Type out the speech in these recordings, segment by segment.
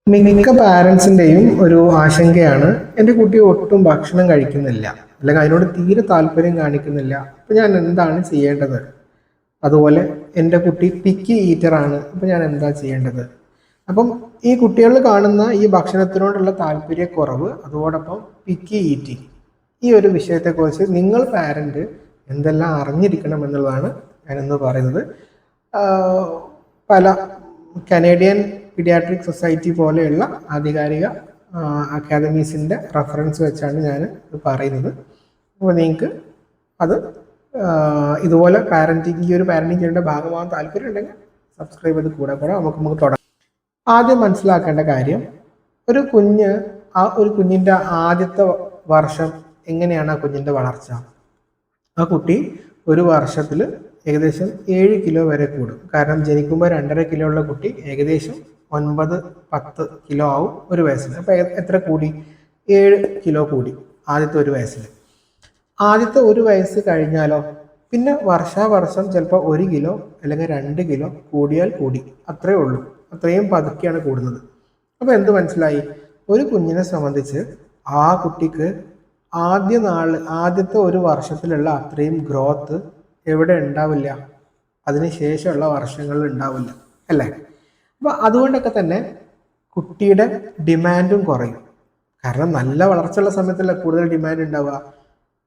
മിക്ക പാരൻസിൻ്റെയും ഒരു ആശങ്കയാണ് എൻ്റെ കുട്ടി ഒട്ടും ഭക്ഷണം കഴിക്കുന്നില്ല, അല്ലെങ്കിൽ അതിനോട് തീരെ താല്പര്യം കാണിക്കുന്നില്ല, അപ്പം ഞാൻ എന്താണ് ചെയ്യേണ്ടത്? അതുപോലെ എൻ്റെ കുട്ടി പിക്കി ഈറ്ററാണ്, അപ്പം ഞാൻ എന്താ ചെയ്യേണ്ടത്? അപ്പം ഈ കുട്ടികൾ കാണുന്ന ഈ ഭക്ഷണത്തിനോടുള്ള താല്പര്യക്കുറവ്, അതോടൊപ്പം പിക്കി ഈറ്റിംഗ്, ഈ ഒരു വിഷയത്തെക്കുറിച്ച് നിങ്ങൾ പാരൻ്റ് എന്തെല്ലാം അറിഞ്ഞിരിക്കണം എന്നുള്ളതാണ് ഞാനിന്ന് പറയുന്നത്. പല കനേഡിയൻ പീഡിയാട്രിക് സൊസൈറ്റി പോലെയുള്ള ആധികാരിക അക്കാദമീസിൻ്റെ റെഫറൻസ് വെച്ചാണ് ഞാൻ ഇത് പറയുന്നത്. അപ്പോൾ നിങ്ങൾക്ക് അത് ഇതുപോലെ ഈ ഒരു പാരൻറ്റിങ് ചെയ്യേണ്ട ഭാഗമാകാൻ താല്പര്യം ഉണ്ടെങ്കിൽ സബ്സ്ക്രൈബ് ചെയ്ത് കൂടെ നമുക്ക് തുടങ്ങാം. ആദ്യം മനസ്സിലാക്കേണ്ട കാര്യം, ഒരു കുഞ്ഞിൻ്റെ ആദ്യത്തെ വർഷം എങ്ങനെയാണ് ആ കുഞ്ഞിൻ്റെ വളർച്ച? ആ കുട്ടി ഒരു വർഷത്തിൽ ഏകദേശം 7 കിലോ വരെ കൂടും. കാരണം ജനിക്കുമ്പോൾ 2.5 കിലോ ഉള്ള കുട്ടി ഏകദേശം 9-10 കിലോ ആവും ഒരു വയസ്സിൽ. അപ്പോൾ എത്ര കൂടി? 7 കിലോ കൂടി ആദ്യത്തെ ഒരു വയസ്സിൽ. ആദ്യത്തെ ഒരു വയസ്സ് കഴിഞ്ഞാലോ പിന്നെ വർഷാവർഷം ചിലപ്പോൾ 1 കിലോ അല്ലെങ്കിൽ 2 കിലോ കൂടിയാൽ കൂടി, അത്രയേ ഉള്ളൂ. അത്രയും പതുക്കെയാണ് കൂടുന്നത്. അപ്പോൾ എന്ത് മനസ്സിലായി? ഒരു കുഞ്ഞിനെ സംബന്ധിച്ച് ആ കുട്ടിക്ക് ആദ്യത്തെ ഒരു വർഷത്തിലുള്ള അത്രയും ഗ്രോത്ത് എവിടെ ഉണ്ടാവില്ല, അതിനുശേഷമുള്ള വർഷങ്ങളിൽ ഉണ്ടാവില്ല, അല്ലേ? അപ്പോൾ അതുകൊണ്ടൊക്കെ തന്നെ കുട്ടിയുടെ ഡിമാൻഡും കുറയും. കാരണം നല്ല വളർച്ചയുള്ള സമയത്തല്ല കൂടുതൽ ഡിമാൻഡ് ഉണ്ടാവുക.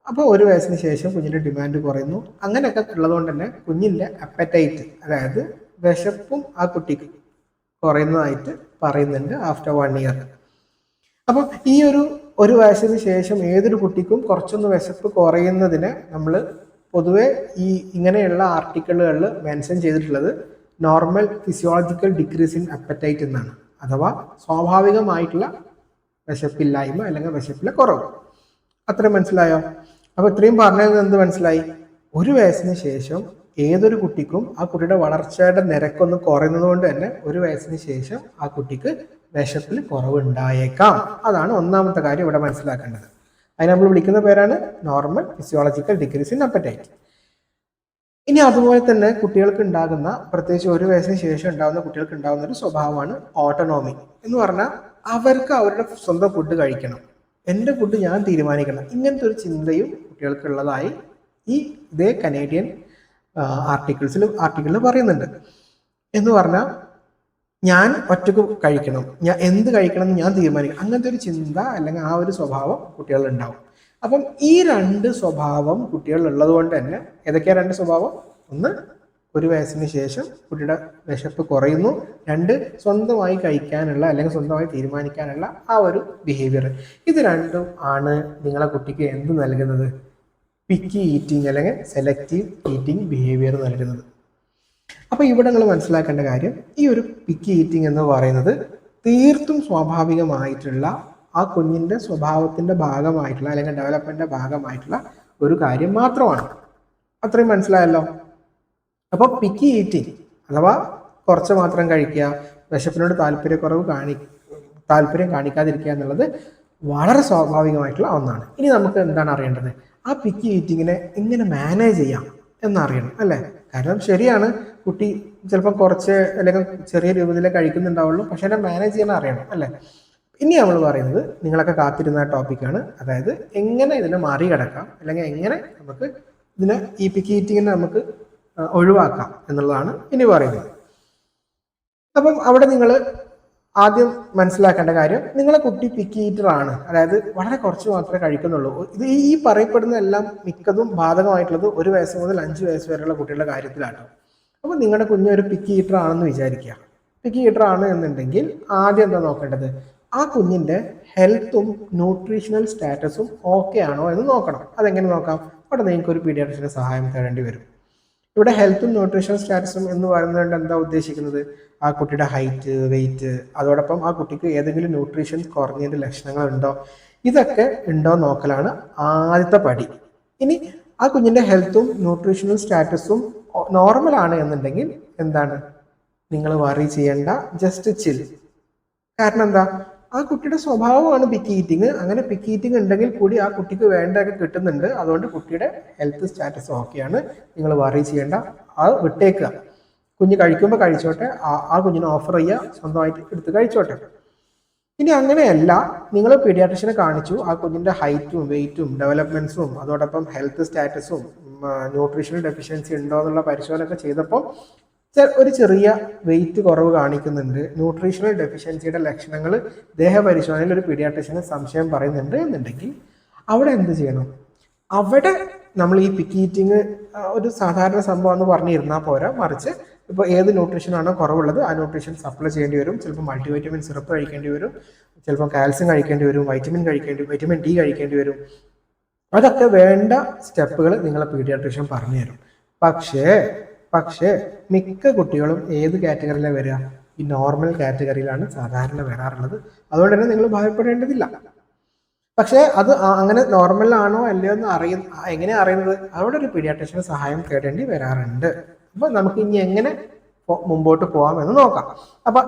അപ്പോൾ ഒരു വയസ്സിന് ശേഷം കുഞ്ഞിൻ്റെ ഡിമാൻഡ് കുറയുന്നു. അങ്ങനെയൊക്കെ ഉള്ളതുകൊണ്ട് തന്നെ കുഞ്ഞിൻ്റെ അപ്പറ്റൈറ്റ്, അതായത് വിശപ്പും ആ കുട്ടിക്ക് കുറയുന്നതായിട്ട് പറയുന്നുണ്ട് ആഫ്റ്റർ 1 ഇയർ. അപ്പം ഈ ഒരു വയസ്സിന് ശേഷം ഏതൊരു കുട്ടിക്കും കുറച്ചൊന്ന് വിശപ്പ് കുറയുന്നതിന് നമ്മൾ പൊതുവെ ഇങ്ങനെയുള്ള ആർട്ടിക്കിളുകളിൽ മെൻഷൻ ചെയ്തിട്ടുള്ളത് normal physiological decrease in apatite എന്നാണ്, അഥവാ സ്വാഭാവികമായിട്ടുള്ള വിശപ്പില്ലായ്മ അല്ലെങ്കിൽ വിശപ്പിലെ കുറവ്. അത്രയും മനസ്സിലായോ? അപ്പോൾ ഇത്രയും പറഞ്ഞത് എന്ത് മനസ്സിലായി? ഒരു വയസ്സിന് ശേഷം ഏതൊരു കുട്ടിക്കും ആ കുട്ടിയുടെ വളർച്ചയുടെ നിരക്കൊന്ന് കുറയുന്നത് കൊണ്ട് തന്നെ ഒരു വയസ്സിന് ശേഷം ആ കുട്ടിക്ക് വിശപ്പിൽ കുറവുണ്ടായേക്കാം. അതാണ് ഒന്നാമത്തെ കാര്യം ഇവിടെ മനസ്സിലാക്കേണ്ടത്. അതിന് നമ്മൾ വിളിക്കുന്ന പേരാണ് normal physiological decrease in apatite. ഇനി അതുപോലെ തന്നെ കുട്ടികൾക്ക് ഉണ്ടാകുന്ന, പ്രത്യേകിച്ച് ഒരു വയസ്സിന് ശേഷം ഉണ്ടാകുന്ന കുട്ടികൾക്ക് ഉണ്ടാകുന്ന ഒരു സ്വഭാവമാണ് ഓട്ടോണോമി. എന്ന് പറഞ്ഞാൽ അവർക്ക് അവരുടെ സ്വന്തം ഫുഡ് കഴിക്കണം, എൻ്റെ ഫുഡ് ഞാൻ തീരുമാനിക്കണം, ഇങ്ങനത്തെ ഒരു ചിന്തയും കുട്ടികൾക്ക് ഉള്ളതായി ഇതേ കനേഡിയൻ ആർട്ടിക്കിളിൽ പറയുന്നുണ്ട്. എന്ന് പറഞ്ഞാൽ ഞാൻ ഒറ്റക്ക് കഴിക്കണം, ഞാൻ എന്ത് കഴിക്കണം എന്ന് ഞാൻ തീരുമാനിക്കണം, അങ്ങനത്തെ ഒരു ചിന്ത അല്ലെങ്കിൽ ആ ഒരു സ്വഭാവം കുട്ടികളുണ്ടാവും. അപ്പം ഈ 2 സ്വഭാവം കുട്ടികളുള്ളത് കൊണ്ട് തന്നെ, ഏതൊക്കെയാണ് 2 സ്വഭാവം? ഒന്ന്, ഒരു വയസ്സിന് ശേഷം കുട്ടിയുടെ വിശപ്പ് കുറയുന്നു. 2, സ്വന്തമായി കഴിക്കാനുള്ള അല്ലെങ്കിൽ സ്വന്തമായി തീരുമാനിക്കാനുള്ള ആ ഒരു ബിഹേവിയർ. ഇത് രണ്ടും ആണ് നിങ്ങളെ കുട്ടിക്ക് എന്ത് നൽകുന്നത്? പിക്കി ഈറ്റിംഗ് അല്ലെങ്കിൽ സെലക്റ്റീവ് ഈറ്റിംഗ് ബിഹേവിയർ നൽകുന്നത്. അപ്പോൾ ഇവിടെ നിങ്ങൾ മനസ്സിലാക്കേണ്ട കാര്യം, ഈ ഒരു പിക്കി ഈറ്റിംഗ് എന്ന് പറയുന്നത് തീർത്തും സ്വാഭാവികമായിട്ടുള്ള ആ കുഞ്ഞിൻ്റെ സ്വഭാവത്തിൻ്റെ ഭാഗമായിട്ടുള്ള അല്ലെങ്കിൽ ഡെവലപ്മെൻറ്റിൻ്റെ ഭാഗമായിട്ടുള്ള ഒരു കാര്യം മാത്രമാണ്. അത്രയും മനസ്സിലായല്ലോ? അപ്പോൾ പിക്കി ഈറ്റിംഗ് അഥവാ കുറച്ച് മാത്രം കഴിക്കുക, വിശപ്പിനോട് താല്പര്യം കാണിക്കാതിരിക്കുക എന്നുള്ളത് വളരെ സ്വാഭാവികമായിട്ടുള്ള ഒന്നാണ്. ഇനി നമുക്ക് എന്താണ് അറിയേണ്ടത്? ആ പിക്കി ഈറ്റിങ്ങിനെ എങ്ങനെ മാനേജ് ചെയ്യാം എന്നറിയണം, അല്ലേ? കാരണം ശരിയാണ്, കുട്ടി ചിലപ്പോൾ കുറച്ച് അല്ലെങ്കിൽ ചെറിയ രൂപത്തിലേ കഴിക്കുന്നുണ്ടാവുള്ളൂ, പക്ഷേ അതിനെ മാനേജ് ചെയ്യാൻ അറിയണം, അല്ലേ? ഇനി നമ്മൾ പറയുന്നത് നിങ്ങളൊക്കെ കാത്തിരുന്ന ടോപ്പിക്കാണ്, അതായത് എങ്ങനെ ഇതിനെ മറികടക്കാം അല്ലെങ്കിൽ എങ്ങനെ നമുക്ക് ഈ പിക്കി ഈറ്റിങ്ങിനെ നമുക്ക് ഒഴിവാക്കാം എന്നുള്ളതാണ് ഇനി പറയുന്നത്. അപ്പം അവിടെ നിങ്ങൾ ആദ്യം മനസ്സിലാക്കേണ്ട കാര്യം, നിങ്ങളെ കുട്ടി പിക്കി ഈറ്റർ ആണ്, അതായത് വളരെ കുറച്ച് മാത്രമേ കഴിക്കുന്നുള്ളൂ. ഇത് ഈ പറയപ്പെടുന്ന എല്ലാം മിക്കതും ബാധകമായിട്ടുള്ളത് 1 വയസ്സ് മുതൽ 5 വയസ്സ് വരെയുള്ള കുട്ടികളുടെ കാര്യത്തിലാട്ടോ. അപ്പോൾ നിങ്ങളുടെ കുഞ്ഞ് ഒരു പിക്കി ഈറ്റർ ആണെന്ന് വിചാരിക്കുക. പിക്കി ഈറ്റർ ആണ് എന്നുണ്ടെങ്കിൽ ആദ്യം എന്താ നോക്കേണ്ടത്? ആ കുഞ്ഞിൻ്റെ ഹെൽത്തും ന്യൂട്രീഷണൽ സ്റ്റാറ്റസും ഓക്കെ ആണോ എന്ന് നോക്കണം. അതെങ്ങനെ നോക്കാം? അവിടെ നിങ്ങൾക്ക് ഒരു പീഡിയാട്രിഷ്യൻ്റെ സഹായം തേടേണ്ടി വരും. ഇവിടെ ഹെൽത്തും ന്യൂട്രീഷണൽ സ്റ്റാറ്റസും എന്ന് പറയുന്നത് എന്താ ഉദ്ദേശിക്കുന്നത്? ആ കുട്ടിയുടെ ഹൈറ്റ്, വെയിറ്റ്, അതോടൊപ്പം ആ കുട്ടിക്ക് ഏതെങ്കിലും ന്യൂട്രീഷൻ കുറഞ്ഞതിൻ്റെ ലക്ഷണങ്ങൾ ഉണ്ടോ, ഇതൊക്കെ ഉണ്ടോ നോക്കലാണ് ആദ്യത്തെ പടി. ഇനി ആ കുഞ്ഞിൻ്റെ ഹെൽത്തും ന്യൂട്രീഷണൽ സ്റ്റാറ്റസും നോർമലാണ് എന്നുണ്ടെങ്കിൽ എന്താണ്, നിങ്ങൾ വറി ചെയ്യേണ്ട, ജസ്റ്റ് ചിൽ. കാരണം എന്താ, ആ കുട്ടിയുടെ സ്വഭാവമാണ് പിക്കി ഈറ്റിങ്. അങ്ങനെ പിക്കി ഈറ്റിങ് ഉണ്ടെങ്കിൽ കൂടി ആ കുട്ടിക്ക് വേണ്ടതൊക്കെ കിട്ടുന്നുണ്ട്. അതുകൊണ്ട് കുട്ടിയുടെ ഹെൽത്ത് സ്റ്റാറ്റസ് ഓക്കെയാണ്, നിങ്ങൾ വറി ചെയ്യേണ്ട, അത് വിട്ടേക്കുക. കുഞ്ഞ് കഴിക്കുമ്പോൾ കഴിച്ചോട്ടെ, ആ കുഞ്ഞിനെ ഓഫർ ചെയ്യുക, സ്വന്തമായിട്ട് എടുത്ത് കഴിച്ചോട്ടെ. ഇനി അങ്ങനെയല്ല, നിങ്ങൾ പീഡിയാട്രിഷ്യനെ കാണിച്ചു, ആ കുഞ്ഞിൻ്റെ ഹൈറ്റും വെയിറ്റും ഡെവലപ്മെൻറ്റ്സും അതോടൊപ്പം ഹെൽത്ത് സ്റ്റാറ്റസും ന്യൂട്രീഷണൽ ഡെഫിഷ്യൻസി ഉണ്ടോ എന്നുള്ള പരിശോധനയൊക്കെ ചെയ്തപ്പോൾ ഒരു ചെറിയ വെയിറ്റ് കുറവ് കാണിക്കുന്നുണ്ട്, ന്യൂട്രീഷണൽ ഡെഫിഷ്യൻസിയുടെ ലക്ഷണങ്ങൾ ദേഹപരിശോധനയിൽ ഒരു പീഡിയാട്രിഷ്യന് സംശയം പറയുന്നുണ്ട് എന്നുണ്ടെങ്കിൽ അവിടെ എന്ത് ചെയ്യണം? അവിടെ നമ്മൾ ഈ പിക്കി ഈറ്റിംഗ് ഒരു സാധാരണ സംഭവം എന്ന് പറഞ്ഞിരുന്നാൽ പോരാ, മറിച്ച് ഇപ്പോൾ ഏത് ന്യൂട്രീഷനാണോ കുറവുള്ളത് ആ ന്യൂട്രീഷൻ സപ്ലൈ ചെയ്യേണ്ടി വരും. ചിലപ്പോൾ മൾട്ടിവൈറ്റമിൻ സിറപ്പ് കഴിക്കേണ്ടി വരും, ചിലപ്പോൾ കാൽസ്യം കഴിക്കേണ്ടി വരും, വൈറ്റമിൻ ഡി കഴിക്കേണ്ടി വരും. അതൊക്കെ വേണ്ട സ്റ്റെപ്പുകൾ നിങ്ങളെ പീഡിയാട്രിഷ്യൻ പറഞ്ഞു തരും. പക്ഷേ മിക്ക കുട്ടികളും ഏത് കാറ്റഗറിയിലാണ് വരിക? ഈ നോർമൽ കാറ്റഗറിയിലാണ് സാധാരണ വരാറുള്ളത്. അതുകൊണ്ട് തന്നെ നിങ്ങൾ ഭയപ്പെടേണ്ടതില്ല. പക്ഷേ അത് അങ്ങനെ നോർമലാണോ അല്ലയോ എന്ന് എങ്ങനെ അറിയുന്നത്? അവിടെ ഒരു പീഡിയാട്രിഷ്യന്റെ സഹായം തേടേണ്ടി വരാറുണ്ട്. അപ്പൊ നമുക്ക് ഇനി എങ്ങനെ മുമ്പോട്ട് പോകാം എന്ന് നോക്കാം. അപ്പൊ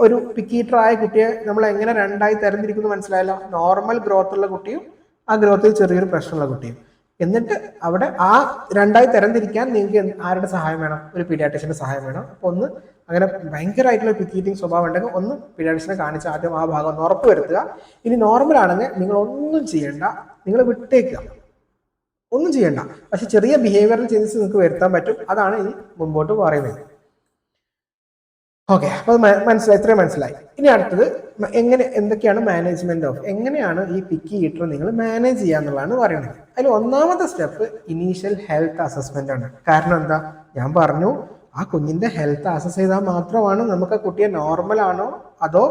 ഒരു പിക്കീറ്ററായ കുട്ടിയെ നമ്മൾ എങ്ങനെ രണ്ടായി തരംതിരിക്കുന്നു മനസ്സിലായല്ലോ. നോർമൽ ഗ്രോത്ത് ഉള്ള കുട്ടിയും ആ ഗ്രോത്തിൽ ചെറിയൊരു പ്രശ്നമുള്ള കുട്ടിയും. എന്നിട്ട് അവിടെ ആ രണ്ടായി തരംതിരിക്കാൻ നിങ്ങൾക്ക് ആരുടെ സഹായം വേണം? ഒരു പീഡിയാട്രിഷ്യന്റെ സഹായം വേണം. അപ്പൊ ഒന്ന് അങ്ങനെ ഭയങ്കരമായിട്ടുള്ള പിക്കി ഈറ്റിംഗ് സ്വഭാവം ഉണ്ടെങ്കിൽ ഒന്ന് പീഡിയാട്രിഷ്യനെ കാണിച്ച് ആദ്യം ആ ഭാഗം ഒന്ന് ഉറപ്പ് വരുത്തുക. ഇനി നോർമൽ ആണെങ്കിൽ നിങ്ങൾ ഒന്നും ചെയ്യണ്ട, നിങ്ങൾ വിട്ടേക്കുക, ഒന്നും ചെയ്യണ്ട. പക്ഷെ ചെറിയ ബിഹേവിയറൽ ചേഞ്ചസ് നിങ്ങൾക്ക് വരുത്താൻ പറ്റും. അതാണ് ഇനി മുൻപോട്ട് പറയുന്നത്. ഓക്കെ, അപ്പോൾ ഇത്രയും മനസ്സിലായി. ഇനി അടുത്തത് എന്തൊക്കെയാണ് മാനേജ്മെന്റ് ഓഫ്, എങ്ങനെയാണ് ഈ പിക്കി ഈറ്റർ നിങ്ങൾ മാനേജ് ചെയ്യുക എന്നുള്ളതാണ് പറയുന്നത്. അതിൽ ഒന്നാമത്തെ സ്റ്റെപ്പ് ഇനീഷ്യൽ ഹെൽത്ത് അസസ്മെന്റ് ആണ്. കാരണം എന്താ, ഞാൻ പറഞ്ഞു ആ കുഞ്ഞിന്റെ ഹെൽത്ത് അസസ് ചെയ്താൽ മാത്രമാണ് നമുക്ക് ആ കുട്ടിയെ നോർമൽ ആണോ അതോ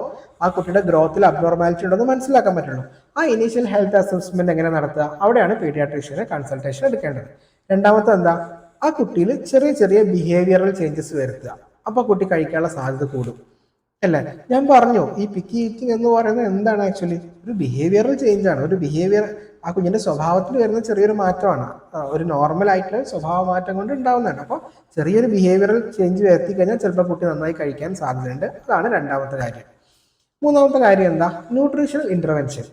ആ കുട്ടിയുടെ ഗ്രോത്തിൽ അബ്നോർമാലിറ്റി ഉണ്ടോ എന്ന് മനസ്സിലാക്കാൻ പറ്റുള്ളൂ. ആ ഇനീഷ്യൽ ഹെൽത്ത് അസസ്മെന്റ് എങ്ങനെ നടത്തുക? അവിടെയാണ് പീഡിയാട്രിഷ്യനെ കൺസൾട്ടേഷൻ എടുക്കേണ്ടത്. രണ്ടാമത്തെ എന്താ, ആ കുട്ടിയിൽ ചെറിയ ചെറിയ ബിഹേവിയറൽ ചേഞ്ചസ് വരുത്തുക. അപ്പൊ കുട്ടി കഴിക്കാനുള്ള സാധ്യത കൂടും അല്ലേ? ഞാൻ പറഞ്ഞു ഈ പിക്കി ഈറ്റിംഗ് എന്ന് പറയുന്നത് എന്താണ്? ആക്ച്വലി ഒരു ബിഹേവിയറൽ ചേഞ്ച് ആണ്. ഒരു ബിഹേവിയർ ആ കുഞ്ഞിന്റെ സ്വഭാവത്തിൽ വരുന്ന ചെറിയൊരു മാറ്റമാണ്. ഒരു നോർമൽ ആയിട്ടുള്ള സ്വഭാവ മാറ്റം കൊണ്ട് ഉണ്ടാവുന്നതാണ്. അപ്പോൾ ചെറിയൊരു ബിഹേവിയറൽ ചേഞ്ച് വരുത്തി കഴിഞ്ഞാൽ ചിലപ്പോൾ കുട്ടി നന്നായി കഴിക്കാൻ സാധ്യതയുണ്ട്. അതാണ് രണ്ടാമത്തെ കാര്യം. മൂന്നാമത്തെ കാര്യം എന്താ, ന്യൂട്രീഷണൽ ഇന്റർവെൻഷൻ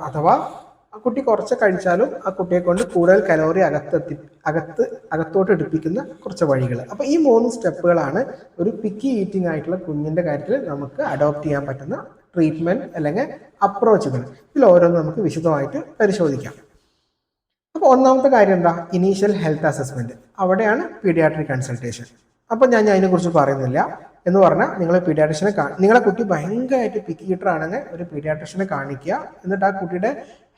അഥവാ ആ കുട്ടി കുറച്ച് കഴിച്ചാലും ആ കുട്ടിയെ കൊണ്ട് കൂടുതൽ കലോറി അകത്തോട്ട് എടുപ്പിക്കുന്ന കുറച്ച് വഴികൾ. അപ്പൊ ഈ 3 സ്റ്റെപ്പുകളാണ് ഒരു പിക്കി ഈറ്റിംഗ് ആയിട്ടുള്ള കുഞ്ഞിന്റെ കാര്യത്തിൽ നമുക്ക് അഡോപ്റ്റ് ചെയ്യാൻ പറ്റുന്ന ട്രീറ്റ്മെന്റ് അല്ലെങ്കിൽ അപ്രോച്ചുകൾ. ഇതിൽ ഓരോന്നും നമുക്ക് വിശദമായിട്ട് പരിശോധിക്കാം. അപ്പൊ ഒന്നാമത്തെ കാര്യം എന്താ, ഇനീഷ്യൽ ഹെൽത്ത് അസസ്മെന്റ്. അവിടെയാണ് പീഡിയാട്രിക് കൺസൾട്ടേഷൻ. അപ്പൊ ഞാൻ അതിനെക്കുറിച്ച് പറയുന്നില്ല. എന്ന് പറഞ്ഞാൽ നിങ്ങൾ പീഡിയാട്രിഷ്യനെ നിങ്ങളെ കുട്ടി ഭയങ്കരമായിട്ട് പിക്കി ഈറ്റർ ആണെങ്കിൽ ഒരു പീഡിയാട്രിഷ്യനെ കാണിക്കുക. എന്നിട്ട് ആ കുട്ടിയുടെ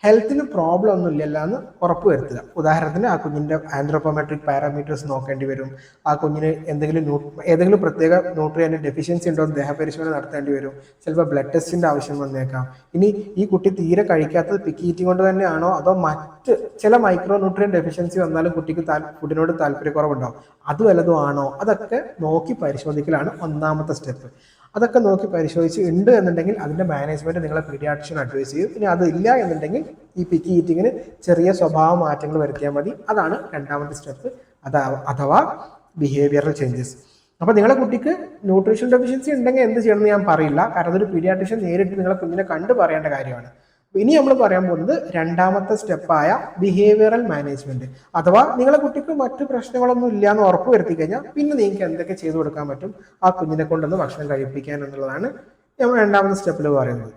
ഹെൽത്തിന് പ്രോബ്ലം ഒന്നും ഇല്ലല്ലോ എന്ന് ഉറപ്പ് വരുത്തുക. ഉദാഹരണത്തിന് ആ കുഞ്ഞിന്റെ ആന്ത്രോപോമെട്രിക് പാരാമീറ്റേഴ്സ് നോക്കേണ്ടി വരും. ആ കുഞ്ഞിന് ഏതെങ്കിലും പ്രത്യേക ന്യൂട്രിയന്റ് ഡെഫിഷ്യൻസി ഉണ്ടോ എന്ന് ദേഹപരിശോധന നടത്തേണ്ടി വരും. ചിലപ്പോൾ ബ്ലഡ് ടെസ്റ്റിന്റെ ആവശ്യം വന്നേക്കാം. ഇനി ഈ കുട്ടി തീരെ കഴിക്കാത്തത് പിക്കി ഈറ്റിംഗ് കൊണ്ട് തന്നെയാണോ അതോ മറ്റ് ചില മൈക്രോ ന്യൂട്രിയൻ ഡെഫിഷ്യൻസി വന്നാലും കുട്ടിക്ക് ഫുഡിനോട് താല്പര്യക്കുറവുണ്ടാവും, അത് വല്ലതും ആണോ? അതൊക്കെ നോക്കി പരിശോധിക്കലാണ് ഒന്നാമത്തെ സ്റ്റെപ്പ്. അതൊക്കെ നോക്കി പരിശോധിച്ച് ഉണ്ട് എന്നുണ്ടെങ്കിൽ അതിന്റെ മാനേജ്മെന്റ് നിങ്ങളെ പീഡിയാട്രിഷ്യൻ അഡ്വൈസ് ചെയ്യും. ഇനി അതില്ല എന്നുണ്ടെങ്കിൽ ഈ പിക്കി ഈറ്റിങ്ങിന് ചെറിയ സ്വഭാവ മാറ്റങ്ങൾ വരുത്തിയാൽ മതി. അതാണ് രണ്ടാമത്തെ സ്റ്റെപ്പ്, അഥവാ ബിഹേവിയറൽ ചേഞ്ചസ്. അപ്പൊ നിങ്ങളെ കുട്ടിക്ക് ന്യൂട്രീഷൻ ഡെഫിഷ്യൻസി ഉണ്ടെങ്കിൽ എന്ത് ചെയ്യണമെന്ന് ഞാൻ പറയില്ല, കാരണം അതൊരു പീഡിയാട്രിഷ്യൻ നേരിട്ട് നിങ്ങളെ കുഞ്ഞിനെ കണ്ടു പറയേണ്ട കാര്യമാണ്. ഇനി നമ്മൾ പറയാൻ പോകുന്നത് രണ്ടാമത്തെ സ്റ്റെപ്പായ ബിഹേവിയറൽ മാനേജ്മെന്റ്. അഥവാ നിങ്ങളെ കുട്ടിക്ക് മറ്റു പ്രശ്നങ്ങളൊന്നും ഇല്ല എന്ന് ഉറപ്പ് വരുത്തി കഴിഞ്ഞാൽ പിന്നെ നിങ്ങൾക്ക് എന്തൊക്കെ ചെയ്തു കൊടുക്കാൻ പറ്റും ആ കുഞ്ഞിനെ കൊണ്ടൊന്ന് ഭക്ഷണം കഴിപ്പിക്കാൻ എന്നുള്ളതാണ് നമ്മൾ രണ്ടാമത്തെ സ്റ്റെപ്പിൽ പറയുന്നത്.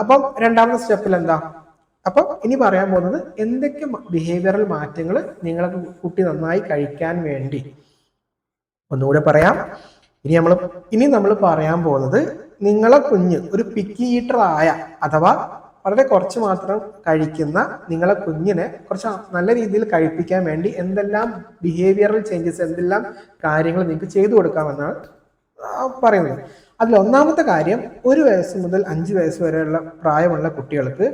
അപ്പം രണ്ടാമത്തെ സ്റ്റെപ്പിൽ എന്താ, അപ്പം ഇനി പറയാൻ പോകുന്നത് എന്തൊക്കെ ബിഹേവിയറൽ മാറ്റങ്ങൾ നിങ്ങളെ കുട്ടി നന്നായി കഴിക്കാൻ വേണ്ടി. ഒന്നുകൂടെ പറയാം. ഇനി നമ്മൾ പറയാൻ പോകുന്നത് നിങ്ങളെ കുഞ്ഞ് ഒരു പിക്കി ഈറ്റർ ആയ അഥവാ വളരെ കുറച്ച് മാത്രം കഴിക്കുന്ന നിങ്ങളെ കുഞ്ഞിനെ കുറച്ച് നല്ല രീതിയിൽ കഴിപ്പിക്കാൻ വേണ്ടി എന്തെല്ലാം ബിഹേവിയറൽ ചേഞ്ചസ്, എന്തെല്ലാം കാര്യങ്ങൾ നിങ്ങൾക്ക് ചെയ്തു കൊടുക്കാമെന്നാണ് പറയുന്നത്. അതിൽ ഒന്നാമത്തെ കാര്യം, 1 വയസ്സ് മുതൽ 5 വയസ്സ് വരെയുള്ള പ്രായമുള്ള കുട്ടികൾക്ക്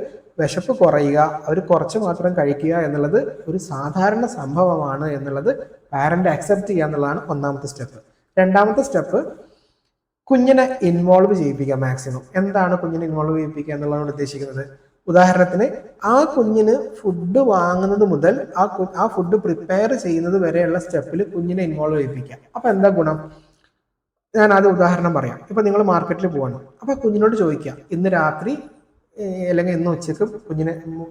വിശപ്പ് കുറയുക, അവർ കുറച്ച് മാത്രം കഴിക്കുക എന്നുള്ളത് ഒരു സാധാരണ സംഭവമാണ് എന്നുള്ളത് പാരന്റ് അക്സെപ്റ്റ് ചെയ്യുക എന്നുള്ളതാണ് ഒന്നാമത്തെ സ്റ്റെപ്പ്. രണ്ടാമത്തെ സ്റ്റെപ്പ്, കുഞ്ഞിനെ ഇൻവോൾവ് ചെയ്യിപ്പിക്കുക മാക്സിമം. എന്താണ് കുഞ്ഞിനെ ഇൻവോൾവ് ചെയ്യിപ്പിക്കുക എന്നുള്ളതാണ് ഉദ്ദേശിക്കുന്നത്? ഉദാഹരണത്തിന് ആ കുഞ്ഞിന് ഫുഡ് വാങ്ങുന്നത് മുതൽ ആ ഫുഡ് പ്രിപ്പയർ ചെയ്യുന്നത് വരെയുള്ള സ്റ്റെപ്പിൽ കുഞ്ഞിനെ ഇൻവോൾവ് ചെയ്യിപ്പിക്കുക. അപ്പൊ എന്താ ഗുണം? ഞാൻ അത് ഉദാഹരണം പറയാം. ഇപ്പൊ നിങ്ങൾ മാർക്കറ്റിൽ പോവാണ്, അപ്പൊ കുഞ്ഞിനോട് ചോദിക്കുക, ഇന്ന് രാത്രി അല്ലെങ്കിൽ ഇന്ന് ഉച്ചക്ക്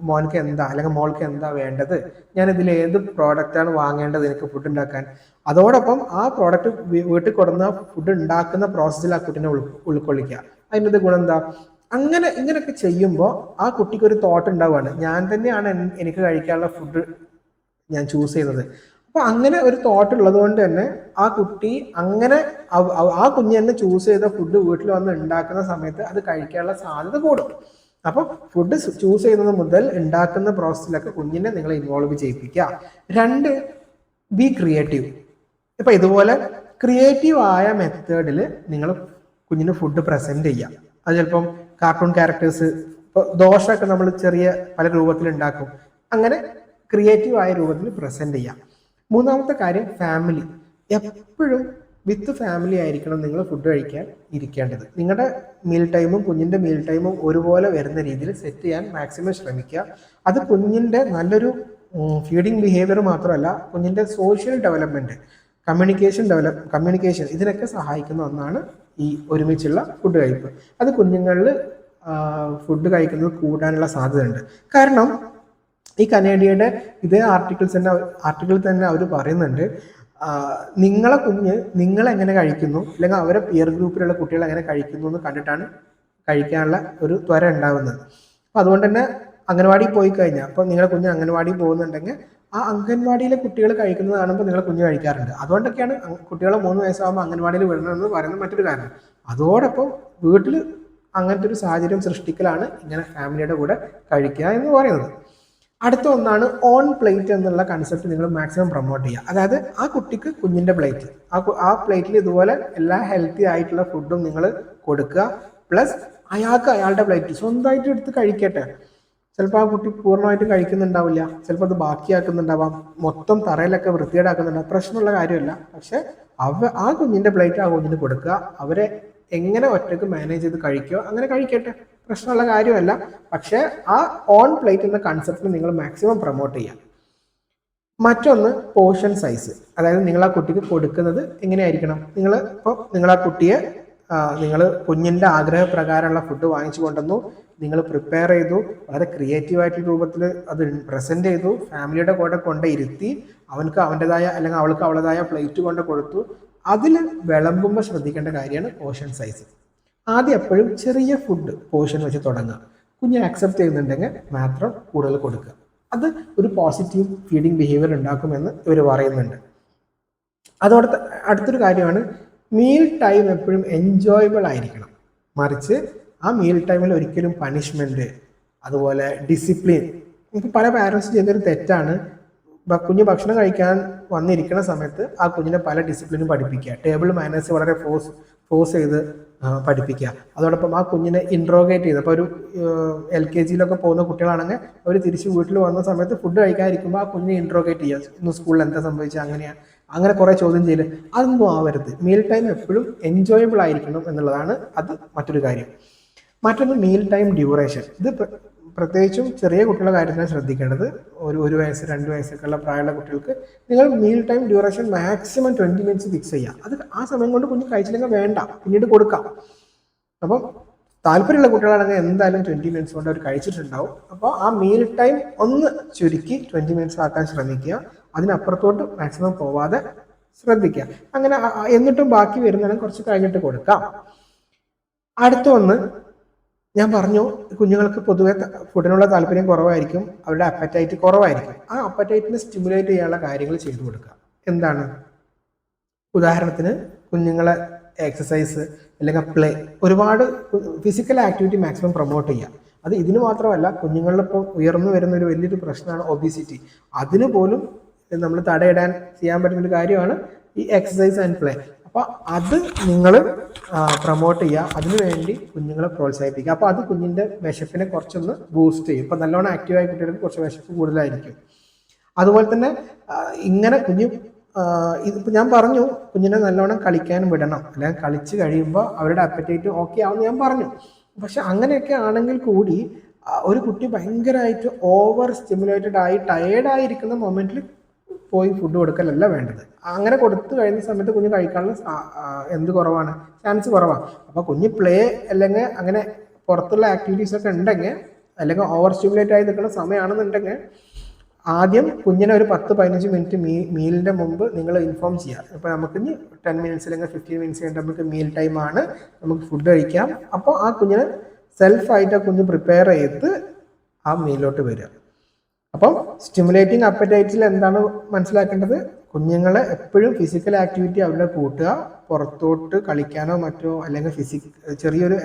മോനക്ക് എന്താ അല്ലെങ്കിൽ മോൾക്ക് എന്താ വേണ്ടത്, ഞാൻ ഇതിൽ ഏത് പ്രോഡക്റ്റാണ് വാങ്ങേണ്ടത് എനിക്ക് ഫുഡ് ഉണ്ടാക്കാൻ. അതോടൊപ്പം ആ പ്രോഡക്റ്റ് വീട്ടിൽ കൊടുന്ന ഫുഡ് ഉണ്ടാക്കുന്ന പ്രോസസ്സിൽ ആ കുട്ടിനെ ഉൾക്കൊള്ളിക്കുക. അതിൻ്റെ ഗുണം എന്താ? ഇങ്ങനെയൊക്കെ ചെയ്യുമ്പോൾ ആ കുട്ടിക്ക് ഒരു തോട്ട് ഉണ്ടാവുകയാണ്, ഞാൻ തന്നെയാണ് എനിക്ക് കഴിക്കാനുള്ള ഫുഡ് ഞാൻ ചൂസ് ചെയ്യുന്നത്. അപ്പൊ അങ്ങനെ ഒരു തോട്ട് ഉള്ളത് കൊണ്ട് തന്നെ ആ കുട്ടി അങ്ങനെ ആ കുഞ്ഞ് തന്നെ ചൂസ് ചെയ്ത ഫുഡ് വീട്ടിൽ വന്ന് ഉണ്ടാക്കുന്ന സമയത്ത് അത് കഴിക്കാനുള്ള സാധ്യത കൂടും. അപ്പൊ ഫുഡ് ചൂസ് ചെയ്യുന്നത് മുതൽ ഉണ്ടാക്കുന്ന പ്രോസസ്സിലൊക്കെ കുഞ്ഞിനെ നിങ്ങൾ ഇൻവോൾവ് ചെയ്യിപ്പിക്കുക. 2, B creative. ഇപ്പൊ ഇതുപോലെ ക്രിയേറ്റീവ് ആയ മെത്തേഡിൽ നിങ്ങൾ കുഞ്ഞിന് ഫുഡ് പ്രസന്റ് ചെയ്യാം. അത് ചിലപ്പം കാർട്ടൂൺ ക്യാരക്ടേഴ്സ്, ഇപ്പോൾ ദോശയൊക്കെ നമ്മൾ ചെറിയ പല രൂപത്തിൽ ഉണ്ടാക്കും. അങ്ങനെ ക്രിയേറ്റീവ് ആയ രൂപത്തിൽ പ്രസന്റ് ചെയ്യാം. 3-ാമത്തെ കാര്യം, ഫാമിലി. എപ്പോഴും വിത്ത് ഫാമിലി ആയിരിക്കണം നിങ്ങൾ ഫുഡ് കഴിക്കാൻ ഇരിക്കേണ്ടത്. നിങ്ങളുടെ മീൽ ടൈമും കുഞ്ഞിൻ്റെ മീൽ ടൈമും ഒരുപോലെ വരുന്ന രീതിയിൽ സെറ്റ് ചെയ്യാൻ മാക്സിമം ശ്രമിക്കുക. അത് കുഞ്ഞിൻ്റെ നല്ലൊരു ഫീഡിങ് ബിഹേവിയർ മാത്രമല്ല, കുഞ്ഞിൻ്റെ സോഷ്യൽ ഡെവലപ്മെൻറ്റ്, കമ്മ്യൂണിക്കേഷൻ ഇതിനൊക്കെ സഹായിക്കുന്ന ഒന്നാണ് ഈ ഒരുമിച്ചുള്ള ഫുഡ് കഴിപ്പ്. അത് കുഞ്ഞുങ്ങളിൽ ഫുഡ് കഴിക്കുന്നത് കൂടാനുള്ള സാധ്യതയുണ്ട്. കാരണം ഈ കനേഡിയയുടെ ഇതേ ആർട്ടിക്കിൾ തന്നെ അവർ പറയുന്നുണ്ട്, നിങ്ങളെ കുഞ്ഞ് നിങ്ങളെങ്ങനെ കഴിക്കുന്നു അല്ലെങ്കിൽ അവരെ പിയർ ഗ്രൂപ്പിലുള്ള കുട്ടികൾ എങ്ങനെ കഴിക്കുന്നു എന്ന് കണ്ടിട്ടാണ് കഴിക്കാനുള്ള ഒരു ത്വര ഉണ്ടാവുന്നത്. അപ്പം അതുകൊണ്ട് തന്നെ അംഗൻവാടിയിൽ പോയി കഴിഞ്ഞാൽ, അപ്പോൾ നിങ്ങളുടെ കുഞ്ഞ് അംഗൻവാടിയിൽ പോകുന്നുണ്ടെങ്കിൽ ആ അംഗൻവാടിയിലെ കുട്ടികൾ കഴിക്കുന്നത് കാണുമ്പോൾ നിങ്ങളുടെ കുഞ്ഞ് കഴിക്കാറുണ്ട്. അതുകൊണ്ടൊക്കെയാണ് കുട്ടികളെ 3 വയസ്സാകുമ്പോൾ അംഗൻവാടിയിൽ വിടണമെന്ന് പറയുന്ന മറ്റൊരു കാരണം. അതോടൊപ്പം വീട്ടിൽ അങ്ങനത്തെ ഒരു സാഹചര്യം സൃഷ്ടിക്കലാണ് ഇങ്ങനെ ഫാമിലിയുടെ കൂടെ കഴിക്കുക എന്ന് പറയുന്നത്. അടുത്ത ഒന്നാണ് ഓൺ പ്ലേറ്റ് എന്നുള്ള കൺസെപ്റ്റ് നിങ്ങൾ മാക്സിമം പ്രൊമോട്ട് ചെയ്യുക. അതായത് ആ കുട്ടിക്ക് കുഞ്ഞിൻ്റെ പ്ലേറ്റ്, ആ പ്ലേറ്റിൽ ഇതുപോലെ എല്ലാ ഹെൽത്തി ആയിട്ടുള്ള ഫുഡും നിങ്ങൾ കൊടുക്കുക. പ്ലസ് അയാൾക്ക് അയാളുടെ പ്ലേറ്റ് സ്വന്തമായിട്ട് എടുത്ത് കഴിക്കട്ടെ. ചിലപ്പോൾ ആ കുട്ടി പൂർണ്ണമായിട്ട് കഴിക്കുന്നുണ്ടാവില്ല, ചിലപ്പോൾ അത് ബാക്കിയാക്കുന്നുണ്ടാവാം, മൊത്തം തറയിലൊക്കെ വൃത്തികേടാക്കുന്നുണ്ടാവും. പ്രശ്നമുള്ള കാര്യമല്ല. പക്ഷെ ആ കുഞ്ഞിൻ്റെ പ്ലേറ്റ് ആ കുഞ്ഞിന് കൊടുക്കുക. അവരെ എങ്ങനെ ഒറ്റയ്ക്ക് മാനേജ് ചെയ്ത് കഴിക്കുകയോ അങ്ങനെ കഴിക്കട്ടെ, പ്രശ്നമുള്ള കാര്യമല്ല. പക്ഷേ ആ ഓൺ പ്ലേറ്റ് എന്ന കൺസെപ്റ്റ് നിങ്ങൾ മാക്സിമം പ്രൊമോട്ട് ചെയ്യുക. മറ്റൊന്ന് പോർഷൻ സൈസ്. അതായത് നിങ്ങൾ ആ കുട്ടിക്ക് കൊടുക്കുന്നത് എങ്ങനെയായിരിക്കണം. നിങ്ങൾ ആ കുട്ടിയെ നിങ്ങൾ കുഞ്ഞിൻ്റെ ആഗ്രഹപ്രകാരമുള്ള ഫുഡ് വാങ്ങിച്ചു കൊണ്ടുവന്നു, നിങ്ങൾ പ്രിപ്പയർ ചെയ്തു, വളരെ ക്രിയേറ്റീവായിട്ടുള്ള രൂപത്തിൽ അത് പ്രസൻറ്റ് ചെയ്തു, ഫാമിലിയുടെ കൂടെ കൊണ്ട് ഇരുത്തി, അവനക്ക് അവൻ്റെതായ അല്ലെങ്കിൽ അവൾക്ക് അവളുടേതായ പ്ലേറ്റ് കൊണ്ട് കൊടുത്തു. അതിൽ വിളമ്പുമ്പോൾ ശ്രദ്ധിക്കേണ്ട കാര്യമാണ് പോർഷൻ സൈസ്. ആദ്യം എപ്പോഴും ചെറിയ ഫുഡ് പോർഷൻ വെച്ച് തുടങ്ങുക. കുഞ്ഞ് ആക്സെപ്റ്റ് ചെയ്യുന്നുണ്ടെങ്കിൽ മാത്രം കൂടുതൽ കൊടുക്കുക. അത് ഒരു പോസിറ്റീവ് ഫീഡിങ് ബിഹേവിയർ ഉണ്ടാക്കുമെന്ന് ഇവർ പറയുന്നുണ്ട്. അതോടൊപ്പം അടുത്തൊരു കാര്യമാണ്, മീൽ ടൈം എപ്പോഴും എൻജോയബിൾ ആയിരിക്കണം. മറിച്ച് ആ മീൽ ടൈമിൽ ഒരിക്കലും പണിഷ്മെൻറ്റ്, അതുപോലെ ഡിസിപ്ലിൻ, ഇപ്പോൾ പല പാരൻസ് ചെയ്യുന്നൊരു തെറ്റാണ്. കുഞ്ഞ് ഭക്ഷണം കഴിക്കാൻ വന്നിരിക്കുന്ന സമയത്ത് ആ കുഞ്ഞിനെ പല ഡിസിപ്ലിനും പഠിപ്പിക്കുക, ടേബിൾ മാനേഴ്സ് വളരെ ഫോഴ്സ് ചെയ്ത് പഠിപ്പിക്കുക. അതോടൊപ്പം ആ കുഞ്ഞിനെ ഇൻട്രോഗേറ്റ് ചെയ്ത്, അപ്പോൾ ഒരു LKG പോകുന്ന കുട്ടികളാണെങ്കിൽ അവർ തിരിച്ച് വീട്ടിൽ വന്ന സമയത്ത് ഫുഡ് കഴിക്കാതിരിക്കുമ്പോൾ ആ കുഞ്ഞിനെ ഇൻട്രോഗേറ്റ് ചെയ്യുക, ഇന്ന് സ്കൂളിൽ എന്താ സംഭവിച്ചത്, അങ്ങനെ കുറേ ചോദ്യം ചെയ്യൽ, അതൊന്നും ആവരുത്. മീൽ ടൈം എപ്പോഴും എൻജോയബിൾ ആയിരിക്കണം എന്നുള്ളതാണ് അത് മറ്റൊരു കാര്യം. മറ്റൊന്ന് മീൽ ടൈം ഡ്യൂറേഷൻ. ഇത് പ്രത്യേകിച്ചും ചെറിയ കുട്ടികളുടെ കാര്യത്തിലാണ് ശ്രദ്ധിക്കേണ്ടത്. 1 വയസ്സ് 2 വയസ്സൊക്കെ ഉള്ള പ്രായമുള്ള കുട്ടികൾക്ക് നിങ്ങൾ meal time duration maximum 20 minutes fix ചെയ്യുക. അത് ആ സമയം കൊണ്ട് കുഞ്ഞ് കഴിച്ചില്ലെങ്കിൽ വേണ്ട, പിന്നീട് കൊടുക്കാം. അപ്പം താല്പര്യമുള്ള കുട്ടികളാണെങ്കിൽ എന്തായാലും 20 മിനിറ്റ്സ് കൊണ്ട് അവർ കഴിച്ചിട്ടുണ്ടാവും. അപ്പോൾ ആ മീൽ ടൈം ഒന്ന് ചുരുക്കി 20 മിനിറ്റ്സ് ആക്കാൻ ശ്രമിക്കുക. അതിനപ്പുറത്തോട്ട് മാക്സിമം പോവാതെ ശ്രദ്ധിക്കുക. അങ്ങനെ എന്നിട്ടും ബാക്കി വരുന്നതിനും കുറച്ച് കഴിഞ്ഞിട്ട് കൊടുക്കാം. അടുത്ത ഒന്ന്, ഞാൻ പറഞ്ഞു കുഞ്ഞുങ്ങൾക്ക് പൊതുവെ ഫുഡിനുള്ള താല്പര്യം കുറവായിരിക്കും, അവരുടെ അപ്പറ്റൈറ്റ് കുറവായിരിക്കും. ആ അപ്പറ്റൈറ്റിനെ സ്റ്റിമുലേറ്റ് ചെയ്യാനുള്ള കാര്യങ്ങൾ ചെയ്തു കൊടുക്കുക. എന്താണ്? ഉദാഹരണത്തിന് കുഞ്ഞുങ്ങളെ എക്സസൈസ് അല്ലെങ്കിൽ പ്ലേ, ഒരുപാട് ഫിസിക്കൽ ആക്ടിവിറ്റി മാക്സിമം പ്രൊമോട്ട് ചെയ്യുക. അത് ഇതിന് മാത്രമല്ല, കുഞ്ഞുങ്ങളിലിപ്പോൾ ഉയർന്നു വരുന്ന ഒരു വലിയൊരു പ്രശ്നമാണ് ഒബിസിറ്റി. അതിന് പോലും നമ്മൾ തടയിടാൻ ചെയ്യാൻ പറ്റുന്നൊരു കാര്യമാണ് ഈ എക്സസൈസ് ആൻഡ് പ്ലേ. അപ്പോൾ അത് നിങ്ങൾ പ്രൊമോട്ട് ചെയ്യുക, അതിനുവേണ്ടി കുഞ്ഞുങ്ങളെ പ്രോത്സാഹിപ്പിക്കുക. അപ്പോൾ അത് കുഞ്ഞിൻ്റെ വിശപ്പിനെ കുറച്ചൊന്ന് ബൂസ്റ്റ് ചെയ്യും. ഇപ്പോൾ നല്ലോണം ആക്റ്റീവായ കുട്ടികൾക്ക് കുറച്ച് വിശപ്പ് കൂടുതലായിരിക്കും. അതുപോലെ തന്നെ ഇങ്ങനെ ഇതിപ്പോൾ ഞാൻ പറഞ്ഞു കുഞ്ഞിനെ നല്ലോണം കളിക്കാൻ വിടണം, അല്ലെങ്കിൽ കളിച്ച് കഴിയുമ്പോൾ അവരുടെ അപ്പറ്റൈറ്റ് ഓക്കെ ആവുമെന്ന് ഞാൻ പറഞ്ഞു. പക്ഷെ അങ്ങനെയൊക്കെ ആണെങ്കിൽ കൂടി ഒരു കുട്ടി ഭയങ്കരമായിട്ട് ഓവർ സ്റ്റിമുലേറ്റഡ് ആയി ടയേർഡായിരിക്കുന്ന മൊമെന്റിൽ പോയി ഫുഡ് കൊടുക്കലല്ല വേണ്ടത്. അങ്ങനെ കൊടുത്തു കഴിയുന്ന സമയത്ത് കുഞ്ഞ് കഴിക്കാനുള്ള ചാൻസ് കുറവാണ്. അപ്പോൾ കുഞ്ഞ് പ്ലേ അല്ലെങ്കിൽ അങ്ങനെ പുറത്തുള്ള ആക്ടിവിറ്റീസ് ഒക്കെ ഉണ്ടെങ്കിൽ, അല്ലെങ്കിൽ ഓവർ സ്റ്റിമുലേറ്റ് ആയി നിൽക്കുന്ന സമയമാണെന്നുണ്ടെങ്കിൽ ആദ്യം കുഞ്ഞിനെ ഒരു 10-15 മിനിറ്റ് മീലിൻ്റെ മുമ്പ് നിങ്ങൾ ഇൻഫോം ചെയ്യുക. ഇപ്പോൾ നമുക്ക് 10 മിനിറ്റ്സ് അല്ലെങ്കിൽ 15 മിനിറ്റ്സ് കഴിഞ്ഞിട്ട് നമുക്ക് മീൽ ടൈമാണ്, നമുക്ക് ഫുഡ് കഴിക്കാം. അപ്പോൾ ആ കുഞ്ഞിനെ സെൽഫായിട്ട് ആ കുഞ്ഞ് പ്രിപ്പയർ ചെയ്ത് ആ മീലിലോട്ട് വരിക. അപ്പം സ്റ്റിമുലേറ്റിംഗ് അപ്പറ്റൈറ്റ്സിൽ എന്താണ് മനസ്സിലാക്കേണ്ടത്? കുഞ്ഞുങ്ങളെ എപ്പോഴും ഫിസിക്കൽ ആക്ടിവിറ്റി അവരുടെ കൂട്ടുക, പുറത്തോട്ട് കളിക്കാനോ മറ്റോ അല്ലെങ്കിൽ ചെറിയൊരു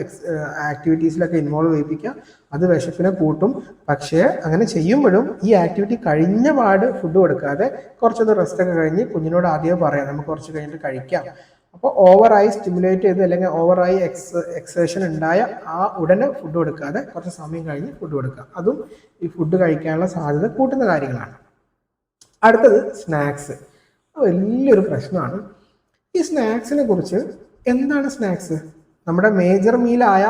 ആക്ടിവിറ്റീസിലൊക്കെ ഇൻവോൾവ് ചെയ്യിപ്പിക്കുക. അത് വിശപ്പിനെ കൂട്ടും. പക്ഷേ അങ്ങനെ ചെയ്യുമ്പോഴും ഈ ആക്ടിവിറ്റി കഴിഞ്ഞ പാട് ഫുഡ് കൊടുക്കാതെ കുറച്ചൊന്ന് റെസ്റ്റ് ഒക്കെ കഴിഞ്ഞ് കുഞ്ഞിനോട് ആദ്യമേ പറയാം നമുക്ക് കുറച്ച് കഴിഞ്ഞിട്ട് കഴിക്കാം. അപ്പോൾ ഓവറായി സ്റ്റിമുലേറ്റ് ചെയ്ത് അല്ലെങ്കിൽ ഓവറായി എക്സേഷൻ ഉണ്ടായ ആ ഉടനെ ഫുഡ് കൊടുക്കാതെ കുറച്ച് സമയം കഴിഞ്ഞ് ഫുഡ് കൊടുക്കുക. അതും ഈ ഫുഡ് കഴിക്കാനുള്ള സാധ്യത കൂട്ടുന്ന കാര്യങ്ങളാണ്. അടുത്തത് സ്നാക്സ്. വലിയൊരു പ്രശ്നമാണ്. ഈ സ്നാക്സിനെ കുറിച്ച് എന്താണ് സ്നാക്സ്? നമ്മുടെ മേജർ മീലായ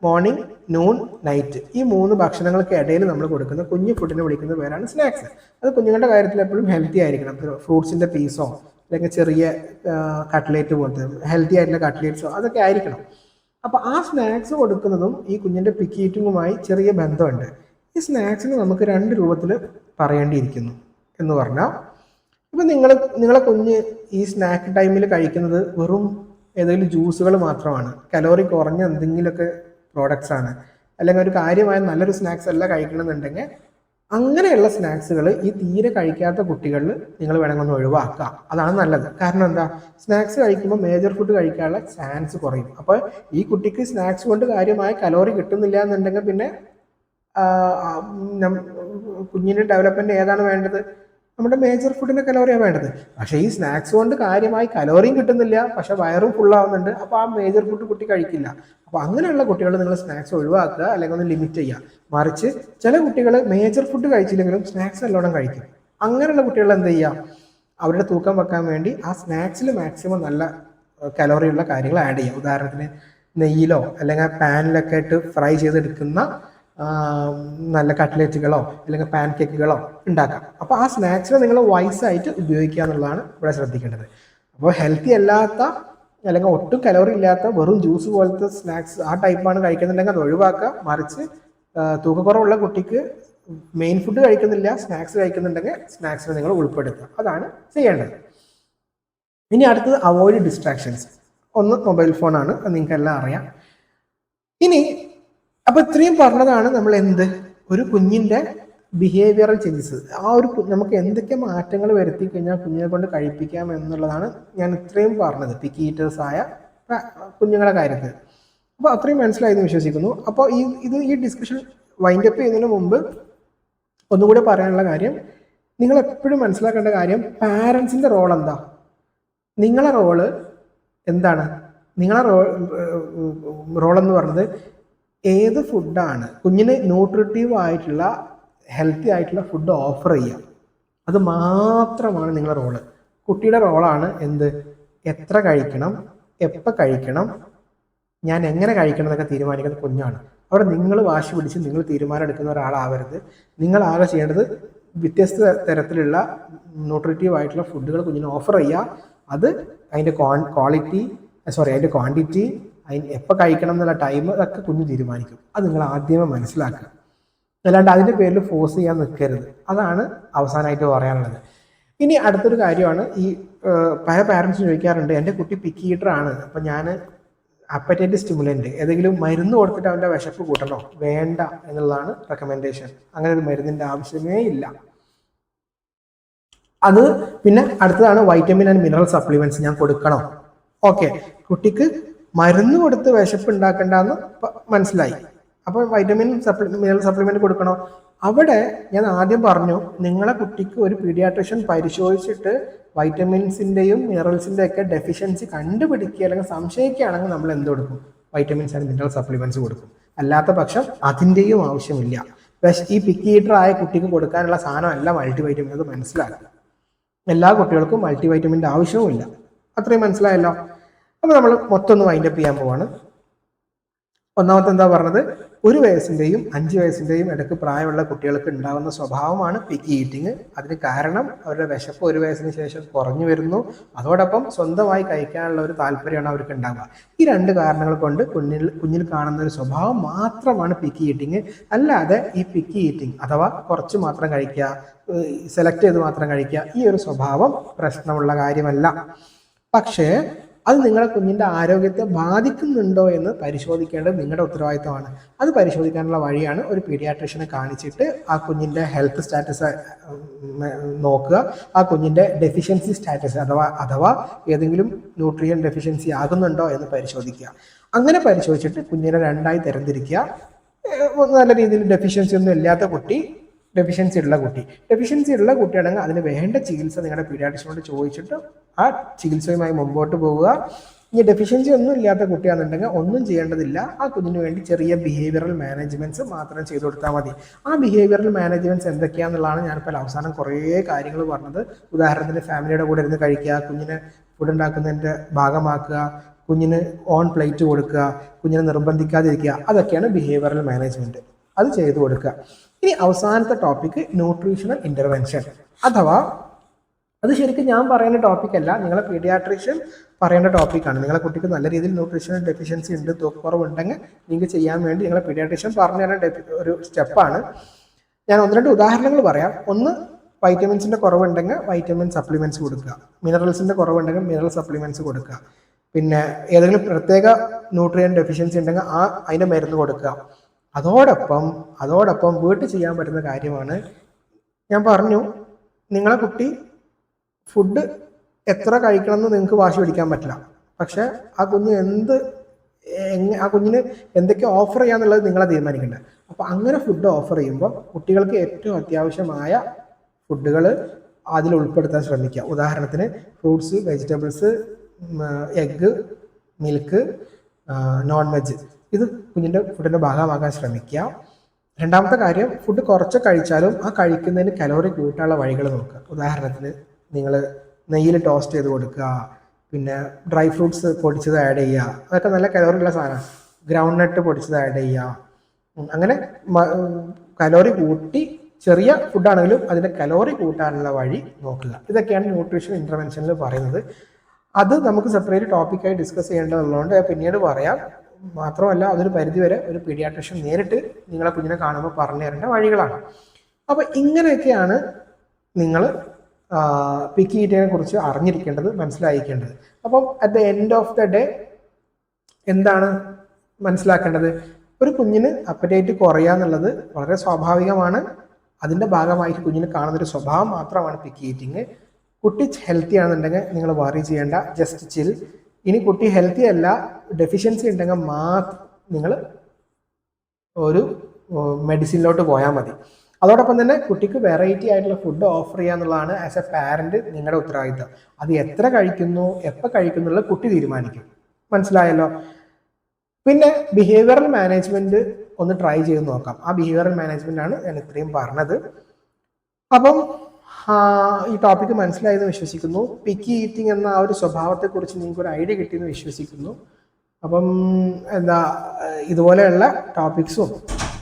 മോർണിംഗ്, നൂൺ, നൈറ്റ് ഈ 3 ഭക്ഷണങ്ങൾക്ക് ഇടയിൽ നമ്മൾ കൊടുക്കുന്ന കുഞ്ഞു ഫുഡിനെ വിളിക്കുന്ന പേരാണ് സ്നാക്സ്. അത് കുഞ്ഞുങ്ങളുടെ കാര്യത്തിൽ എപ്പോഴും ഹെൽത്തി ആയിരിക്കണം. ഫ്രൂട്ട്സിൻ്റെ പീസോ അല്ലെങ്കിൽ ചെറിയ കട്ട്ലേറ്റ് പോലത്തെ ഹെൽത്തി ആയിട്ടുള്ള കട്ട്ലേറ്റ്സോ അതൊക്കെ ആയിരിക്കണം. അപ്പോൾ ആ സ്നാക്സ് കൊടുക്കുന്നതും ഈ കുഞ്ഞിൻ്റെ പിക്കി ഈറ്റിങ്ങുമായി ചെറിയ ബന്ധമുണ്ട്. ഈ സ്നാക്സിന് നമുക്ക് 2 രൂപത്തിൽ പറയേണ്ടിയിരിക്കുന്നു എന്ന് പറഞ്ഞാൽ, ഇപ്പം നിങ്ങളെ കുഞ്ഞ് ഈ സ്നാക്ക് ടൈമിൽ കഴിക്കുന്നത് വെറും ഏതെങ്കിലും ജ്യൂസുകൾ മാത്രമാണ്, കലോറി കുറഞ്ഞ എന്തെങ്കിലുമൊക്കെ പ്രോഡക്ട്സ് ആണ്, അല്ലെങ്കിൽ ഒരു കാര്യമായ നല്ലൊരു സ്നാക്സ് അല്ല കഴിക്കണമെന്നുണ്ടെങ്കിൽ അങ്ങനെയുള്ള സ്നാക്സുകൾ ഈ തീരെ കഴിക്കാത്ത കുട്ടികളിൽ നിങ്ങൾ വേണമെങ്കിൽ ഒന്ന് ഒഴിവാക്കുക. അതാണ് നല്ലത്. കാരണം എന്താ, സ്നാക്സ് കഴിക്കുമ്പോൾ മേജർ ഫുഡ് കഴിക്കാനുള്ള ചാൻസ് കുറയും. അപ്പോൾ ഈ കുട്ടിക്ക് സ്നാക്സ് കൊണ്ട് കാര്യമായ കലോറി കിട്ടുന്നില്ല എന്നുണ്ടെങ്കിൽ പിന്നെ കുഞ്ഞിൻ്റെ ഡെവലപ്മെൻറ്റ് ഏതാണ് വേണ്ടത്? നമ്മുടെ മേജർ ഫുഡിൻ്റെ കലോറിയാണ് വേണ്ടത്. പക്ഷേ ഈ സ്നാക്സ് കൊണ്ട് കാര്യമായി കലോറിയും കിട്ടുന്നില്ല, പക്ഷെ വയറും ഫുള്ളാവുന്നുണ്ട്. അപ്പോൾ ആ മേജർ ഫുഡ് കുട്ടി കഴിക്കില്ല. അപ്പോൾ അങ്ങനെയുള്ള കുട്ടികൾ നിങ്ങൾ സ്നാക്സ് ഒഴിവാക്കുക, അല്ലെങ്കിൽ ഒന്ന് ലിമിറ്റ് ചെയ്യുക. മറിച്ച് ചില കുട്ടികൾ മേജർ ഫുഡ് കഴിച്ചില്ലെങ്കിലും സ്നാക്സ് നല്ലോണം കഴിക്കും. അങ്ങനെയുള്ള കുട്ടികൾ എന്ത് ചെയ്യുക, അവരുടെ തൂക്കം വെക്കാൻ വേണ്ടി ആ സ്നാക്സിൽ മാക്സിമം നല്ല കലോറിയുള്ള കാര്യങ്ങൾ ആഡ് ചെയ്യുക. ഉദാഹരണത്തിന് നെയ്യിലോ അല്ലെങ്കിൽ പാനിലൊക്കെ ഇട്ട് ഫ്രൈ ചെയ്തെടുക്കുന്ന നല്ല കട്ട്ലേറ്റുകളോ അല്ലെങ്കിൽ പാൻ കേക്കുകളോ ഉണ്ടാക്കാം. അപ്പോൾ ആ സ്നാക്സിനെ നിങ്ങൾ വൈസായിട്ട് ഉപയോഗിക്കുക എന്നുള്ളതാണ് ഇവിടെ ശ്രദ്ധിക്കേണ്ടത്. അപ്പോൾ ഹെൽത്തി അല്ലാത്ത അല്ലെങ്കിൽ ഒട്ടും കലോറി ഇല്ലാത്ത വെറും ജ്യൂസ് പോലത്തെ സ്നാക്സ് ആ ടൈപ്പാണ് കഴിക്കുന്നുണ്ടെങ്കിൽ അത് ഒഴിവാക്കുക. മറിച്ച് തൂക്കക്കുറവുള്ള കുട്ടിക്ക് മെയിൻ ഫുഡ് കഴിക്കുന്നില്ല, സ്നാക്സ് കഴിക്കുന്നുണ്ടെങ്കിൽ സ്നാക്സിനെ നിങ്ങൾ ഉൾപ്പെടുത്തുക. അതാണ് ചെയ്യേണ്ടത്. ഇനി അടുത്തത് അവോയ്ഡ് ഡിസ്ട്രാക്ഷൻസ്. ഒന്ന് മൊബൈൽ ഫോണാണ്, അത് നിങ്ങൾക്കെല്ലാം അറിയാം. ഇനി അപ്പോൾ ഇത്രയും പറഞ്ഞതാണ് നമ്മൾ ഒരു കുഞ്ഞിൻ്റെ ബിഹേവിയറൽ ചേഞ്ചസ്. ആ ഒരു നമുക്ക് എന്തൊക്കെ മാറ്റങ്ങൾ വരുത്തി കഴിഞ്ഞാൽ കുഞ്ഞിനെ കൊണ്ട് കഴിപ്പിക്കാം എന്നുള്ളതാണ് ഞാൻ ഇത്രയും പറഞ്ഞത്, പിക്കി ഈറ്റേഴ്സായ കുഞ്ഞുങ്ങളുടെ കാര്യത്തിൽ. അപ്പോൾ അത്രയും മനസ്സിലായെന്ന് വിശ്വസിക്കുന്നു. അപ്പോൾ ഈ ഡിസ്കഷൻ വൈൻഡ് അപ്പ് ചെയ്യുന്നതിന് മുമ്പ് ഒന്നുകൂടി പറയാനുള്ള കാര്യം, നിങ്ങൾ എപ്പോഴും മനസ്സിലാക്കേണ്ട കാര്യം, പാരൻസിൻ്റെ റോൾ എന്താ? നിങ്ങളെ റോള് എന്താണ്? നിങ്ങളെ റോളെന്ന് പറഞ്ഞത് ഏത് ഫുഡാണ് കുഞ്ഞിന് ന്യൂട്രിറ്റീവ് ആയിട്ടുള്ള ഹെൽത്തി ആയിട്ടുള്ള ഫുഡ് ഓഫർ ചെയ്യുക, അത് മാത്രമാണ് നിങ്ങളുടെ റോള്. കുട്ടിയുടെ റോളാണ് എത്ര കഴിക്കണം, എപ്പോൾ കഴിക്കണം, ഞാൻ എങ്ങനെ കഴിക്കണം എന്നൊക്കെ തീരുമാനിക്കുന്ന കുഞ്ഞാണ്. അവിടെ നിങ്ങൾ വാശി പിടിച്ച് നിങ്ങൾ തീരുമാനം എടുക്കുന്ന ഒരാളാവരുത്. നിങ്ങളാകെ ചെയ്യേണ്ടത് വ്യത്യസ്ത തരത്തിലുള്ള ന്യൂട്രിറ്റീവ് ആയിട്ടുള്ള ഫുഡുകൾ കുഞ്ഞിന് ഓഫർ ചെയ്യുക. അത് അതിൻ്റെ അതിൻ്റെ ക്വാണ്ടിറ്റി, എപ്പോൾ കഴിക്കണം എന്നുള്ള ടൈം അതൊക്കെ കുഞ്ഞ് തീരുമാനിക്കും. അത് നിങ്ങൾ ആദ്യമേ മനസ്സിലാക്കുക. അല്ലാണ്ട് അതിൻ്റെ പേരിൽ ഫോഴ്സ് ചെയ്യാൻ നിൽക്കരുത്. അതാണ് അവസാനമായിട്ട് പറയാനുള്ളത്. ഇനി അടുത്തൊരു കാര്യമാണ്, ഈ പല പാരൻസും ചോദിക്കാറുണ്ട്, എൻ്റെ കുട്ടി പിക്കി ഈറ്റർ ആണ്, അപ്പം ഞാൻ അപ്പറ്റൈറ്റ് സ്റ്റിമുലൻ്റ് ഏതെങ്കിലും മരുന്ന് കൊടുത്തിട്ട് അവൻ്റെ വിശപ്പ് കൂട്ടണോ? വേണ്ട എന്നുള്ളതാണ് റെക്കമെൻഡേഷൻ. അങ്ങനെ ഒരു മരുന്നിൻ്റെ ആവശ്യമേ ഇല്ല. അത് പിന്നെ അടുത്തതാണ് വൈറ്റമിൻ ആൻഡ് മിനറൽ സപ്ലിമെന്റ്സ് ഞാൻ കൊടുക്കണോ? ഓക്കെ, കുട്ടിക്ക് മരുന്ന് കൊടുത്ത് വിശപ്പ് ഉണ്ടാക്കണ്ടെന്ന് മനസ്സിലായി. അപ്പോൾ വൈറ്റമിൻ മിനറൽ സപ്ലിമെന്റ് കൊടുക്കണോ? അവിടെ ഞാൻ ആദ്യം പറഞ്ഞു, നിങ്ങളെ കുട്ടിക്ക് ഒരു പീഡിയാട്രിഷ്യൻ പരിശോധിച്ചിട്ട് വൈറ്റമിൻസിൻ്റെയും മിനറൽസിൻ്റെ ഒക്കെ ഡെഫിഷ്യൻസി കണ്ടുപിടിക്കുക അല്ലെങ്കിൽ സംശയിക്കുകയാണെങ്കിൽ നമ്മൾ എന്ത് കൊടുക്കും? വൈറ്റമിൻസ് ആൻഡ് മിനറൽ സപ്ലിമെന്റ്സ് കൊടുക്കും. അല്ലാത്ത പക്ഷം അതിൻ്റെയും ആവശ്യമില്ല. ഈ പിക്കി ഈറ്റർ ആയ കുട്ടിക്ക് കൊടുക്കാനുള്ള സാധനമല്ല മൾട്ടിവൈറ്റമിൻ. അത് മനസ്സിലാക്കുക. എല്ലാ കുട്ടികൾക്കും മൾട്ടിവൈറ്റമിൻ്റെ ആവശ്യവുമില്ല. അത്രയും മനസ്സിലായല്ലോ. അപ്പോൾ നമ്മൾ മൊത്തം ഒന്ന് വൈൻഡപ്പ് ചെയ്യാൻ പോവാണ്. ഒന്നാമത്തെ എന്താ പറഞ്ഞത്, 1 വയസ്സിൻ്റെയും 5 വയസ്സിൻ്റെയും ഇടയ്ക്ക് പ്രായമുള്ള കുട്ടികൾക്ക് ഉണ്ടാകുന്ന സ്വഭാവമാണ് പിക്കി ഈറ്റിങ്. അതിന് കാരണം അവരുടെ വിശപ്പ് 1 വയസ്സിന് ശേഷം കുറഞ്ഞു വരുന്നു. അതോടൊപ്പം സ്വന്തമായി കഴിക്കാനുള്ള ഒരു താല്പര്യമാണ് അവർക്ക് ഉണ്ടാവുക. ഈ 2 കാരണങ്ങൾ കൊണ്ട് കുഞ്ഞിൽ കാണുന്ന ഒരു സ്വഭാവം മാത്രമാണ് പിക്കി ഈറ്റിങ്. അല്ലാതെ ഈ പിക്കി ഈറ്റിങ് അഥവാ കുറച്ച് മാത്രം കഴിക്കുക, സെലക്ട് ചെയ്ത് മാത്രം കഴിക്കുക, ഈ ഒരു സ്വഭാവം പ്രശ്നമുള്ള കാര്യമല്ല. പക്ഷേ അത് നിങ്ങളുടെ കുഞ്ഞിൻ്റെ ആരോഗ്യത്തെ ബാധിക്കുന്നുണ്ടോ എന്ന് പരിശോധിക്കേണ്ടത് നിങ്ങളുടെ ഉത്തരവാദിത്തമാണ്. അത് പരിശോധിക്കാനുള്ള വഴിയാണ് ഒരു പീഡിയാട്രീഷ്യനെ കാണിച്ചിട്ട് ആ കുഞ്ഞിൻ്റെ ഹെൽത്ത് സ്റ്റാറ്റസ് നോക്കുക, ആ കുഞ്ഞിൻ്റെ ഡെഫിഷ്യൻസി സ്റ്റാറ്റസ് അഥവാ ഏതെങ്കിലും ന്യൂട്രിയൻ ഡെഫിഷ്യൻസി ആകുന്നുണ്ടോ എന്ന് പരിശോധിക്കുക. അങ്ങനെ പരിശോധിച്ചിട്ട് കുഞ്ഞിനെ രണ്ടായി തരംതിരിക്കുക. നല്ല രീതിയിൽ ഡെഫിഷ്യൻസി ഒന്നും ഇല്ലാത്ത കുട്ടി, ഡെഫിഷ്യൻസി ഉള്ള കുട്ടിയാണെങ്കിൽ അതിന് വേണ്ട ചികിത്സ നിങ്ങളുടെ പീഡിയാട്രീഷ്യനോട് ചോദിച്ചിട്ട് ആ ചികിത്സയുമായി മുമ്പോട്ട് പോവുക. ഇനി ഡെഫിഷ്യൻസി ഒന്നും ഇല്ലാത്ത കുട്ടിയാണെന്നുണ്ടെങ്കിൽ ഒന്നും ചെയ്യേണ്ടതില്ല. ആ കുഞ്ഞിന് വേണ്ടി ചെറിയ ബിഹേവിയറൽ മാനേജ്മെന്റ്സ് മാത്രം ചെയ്തു കൊടുത്താൽ മതി. ആ ബിഹേവിയറൽ മാനേജ്മെന്റ്സ് എന്തൊക്കെയാണെന്നുള്ളതാണ് ഞാനിപ്പോൾ അവസാനം കുറേ കാര്യങ്ങൾ പറഞ്ഞത്. ഉദാഹരണത്തിന് ഫാമിലിയുടെ കൂടെ ഇരുന്ന് കഴിക്കുക, കുഞ്ഞിനെ ഫുഡ് ഉണ്ടാക്കുന്നതിൻ്റെ ഭാഗമാക്കുക, കുഞ്ഞിന് ഓൺ പ്ലേറ്റ് കൊടുക്കുക, കുഞ്ഞിനെ നിർബന്ധിക്കാതിരിക്കുക, അതൊക്കെയാണ് ബിഹേവിയറൽ മാനേജ്മെൻറ്റ്. അത് ചെയ്തു കൊടുക്കുക. ഇനി അവസാനത്തെ ടോപ്പിക്ക് ന്യൂട്രീഷണൽ ഇൻ്റർവെൻഷൻ, അഥവാ അത് ശരിക്കും ഞാൻ പറയുന്ന ടോപ്പിക്കല്ല, നിങ്ങളെ പീഡിയാട്രീഷ്യൻ പറയേണ്ട ടോപ്പിക്കാണ്. നിങ്ങളെ കുട്ടിക്ക് നല്ല രീതിയിൽ ന്യൂട്രീഷണൽ ഡെഫിഷ്യൻസി ഉണ്ട്, തൂക്കക്കുറവുണ്ടെങ്കിൽ നിങ്ങൾക്ക് ചെയ്യാൻ വേണ്ടി നിങ്ങളെ പീഡിയാട്രീഷ്യൻ പറഞ്ഞു തരുന്ന ഒരു സ്റ്റെപ്പാണ്. ഞാൻ 1-2 ഉദാഹരണങ്ങൾ പറയാം. ഒന്ന്, വൈറ്റമിൻസിൻ്റെ കുറവുണ്ടെങ്കിൽ വൈറ്റമിൻ സപ്ലിമെൻറ്റ്സ് കൊടുക്കുക, മിനറൽസിൻ്റെ കുറവുണ്ടെങ്കിൽ മിനറൽ സപ്ലിമെൻറ്റ്സ് കൊടുക്കുക, പിന്നെ ഏതെങ്കിലും പ്രത്യേക ന്യൂട്രിയൻ ഡെഫിഷ്യൻസി ഉണ്ടെങ്കിൽ അതിൻ്റെ മരുന്ന് കൊടുക്കുക. അതോടൊപ്പം വീട്ടിൽ ചെയ്യാൻ പറ്റുന്ന കാര്യമാണ്, ഞാൻ പറഞ്ഞു നിങ്ങളെ കുട്ടി ഫുഡ് എത്ര കഴിക്കണമെന്ന് നിങ്ങൾക്ക് വാശി പിടിക്കാൻ പറ്റില്ല. പക്ഷെ ആ കുഞ്ഞിന് എന്തൊക്കെ ഓഫർ ചെയ്യാന്നുള്ളത് നിങ്ങളെ തീരുമാനിക്കേണ്ടത്. അപ്പോൾ അങ്ങനെ ഫുഡ് ഓഫർ ചെയ്യുമ്പോൾ കുട്ടികൾക്ക് ഏറ്റവും അത്യാവശ്യമായ ഫുഡുകൾ അതിൽ ഉൾപ്പെടുത്താൻ ശ്രമിക്കുക. ഉദാഹരണത്തിന് fruits, vegetables, egg, milk, non veg, ഇത് കുഞ്ഞിൻ്റെ ഫുഡിൻ്റെ ഭാഗമാക്കാൻ ശ്രമിക്കുക. രണ്ടാമത്തെ കാര്യം, ഫുഡ് കുറച്ച് കഴിച്ചാലും ആ കഴിക്കുന്നതിന് കലോറി കൂട്ടാനുള്ള വഴികൾ നോക്കുക. ഉദാഹരണത്തിന് നിങ്ങൾ നെയ്യിൽ ടോസ്റ്റ് ചെയ്ത് കൊടുക്കുക, പിന്നെ ഡ്രൈ ഫ്രൂട്ട്സ് പൊടിച്ചത് ആഡ് ചെയ്യുക, അതൊക്കെ നല്ല കലോറി ഉള്ള സാധനമാണ്. ഗ്രൗണ്ട് നട്ട് പൊടിച്ചത് ആഡ് ചെയ്യുക. അങ്ങനെ കലോറി കൂട്ടി, ചെറിയ ഫുഡാണെങ്കിലും അതിൻ്റെ കലോറി കൂട്ടാനുള്ള വഴി നോക്കുക. ഇതൊക്കെയാണ് ന്യൂട്രീഷൻ ഇൻ്റർവെൻഷനിൽ പറയുന്നത്. അത് നമുക്ക് സെപ്പറേറ്റ് ടോപ്പിക്കായി ഡിസ്കസ് ചെയ്യേണ്ടതുള്ളതുകൊണ്ട് പിന്നീട് പറയാം. മാത്രമല്ല അതൊരു പരിധിവരെ ഒരു പീഡിയാട്രീഷ്യൻ നേരിട്ട് നിങ്ങളെ കുഞ്ഞിനെ കാണുമ്പോൾ പറഞ്ഞു തരേണ്ട വഴികളാണ്. അപ്പോൾ ഇങ്ങനെയൊക്കെയാണ് നിങ്ങൾ പിക്കി ഈറ്റിങ്ങിനെ കുറിച്ച് അറിഞ്ഞിരിക്കേണ്ടത്, മനസ്സിലായിരിക്കേണ്ടത്. അപ്പം at the end of the day എന്താണ് മനസ്സിലാക്കേണ്ടത്? ഒരു കുഞ്ഞിന് അപ്പറ്റൈറ്റ് കുറയുക എന്നുള്ളത് വളരെ സ്വാഭാവികമാണ്. അതിൻ്റെ ഭാഗമായിട്ട് കുഞ്ഞിന് കാണുന്നൊരു സ്വഭാവം മാത്രമാണ് പിക്കി ഈറ്റിങ്. കുട്ടി ഹെൽത്തി ആണെന്നുണ്ടെങ്കിൽ നിങ്ങൾ വറി ചെയ്യേണ്ട, ജസ്റ്റ് ചിൽ. ഇനി കുട്ടി ഹെൽത്തി അല്ല, ഡെഫിഷ്യൻസി ഉണ്ടെങ്കിൽ മാത്രം നിങ്ങൾ ഒരു മെഡിസിനിലോട്ട് പോയാൽ മതി. അതോടൊപ്പം തന്നെ കുട്ടിക്ക് വെറൈറ്റി ആയിട്ടുള്ള ഫുഡ് ഓഫർ ചെയ്യുക എന്നുള്ളതാണ് ആസ് എ പാരന്റ് നിങ്ങളുടെ ഉത്തരവാദിത്തം. അത് എത്ര കഴിക്കുന്നു, എപ്പോൾ കഴിക്കുന്നു എന്നുള്ളത് കുട്ടി തീരുമാനിക്കും. മനസ്സിലായല്ലോ? പിന്നെ ബിഹേവിയറൽ മാനേജ്മെന്റ് ഒന്ന് ട്രൈ ചെയ്ത് നോക്കാം. ആ ബിഹേവിയറൽ മാനേജ്മെന്റ് ആണ് ഞാൻ ഇത്രയും പറഞ്ഞത്. അപ്പം ഈ ടോപ്പിക്ക് മനസ്സിലായെന്ന് വിശ്വസിക്കുന്നു. പിക്കി ഈറ്റിംഗ് എന്ന ആ ഒരു സ്വഭാവത്തെക്കുറിച്ച് നിങ്ങൾക്ക് ഒരു ഐഡിയ കിട്ടിയെന്ന് വിശ്വസിക്കുന്നു. അപ്പം ഇതുപോലെയുള്ള ടോപ്പിക്സും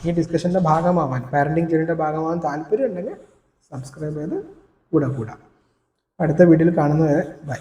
ഈ ഡിസ്കഷൻ്റെ ഭാഗമാവാൻ, പാരന്റിങ് ജേർണിയുടെ ഭാഗമാവാൻ താല്പര്യം ഉണ്ടെങ്കിൽ സബ്സ്ക്രൈബ് ചെയ്ത് കൂടാം. അടുത്ത വീഡിയോയിൽ കാണുന്നവരെ ബൈ.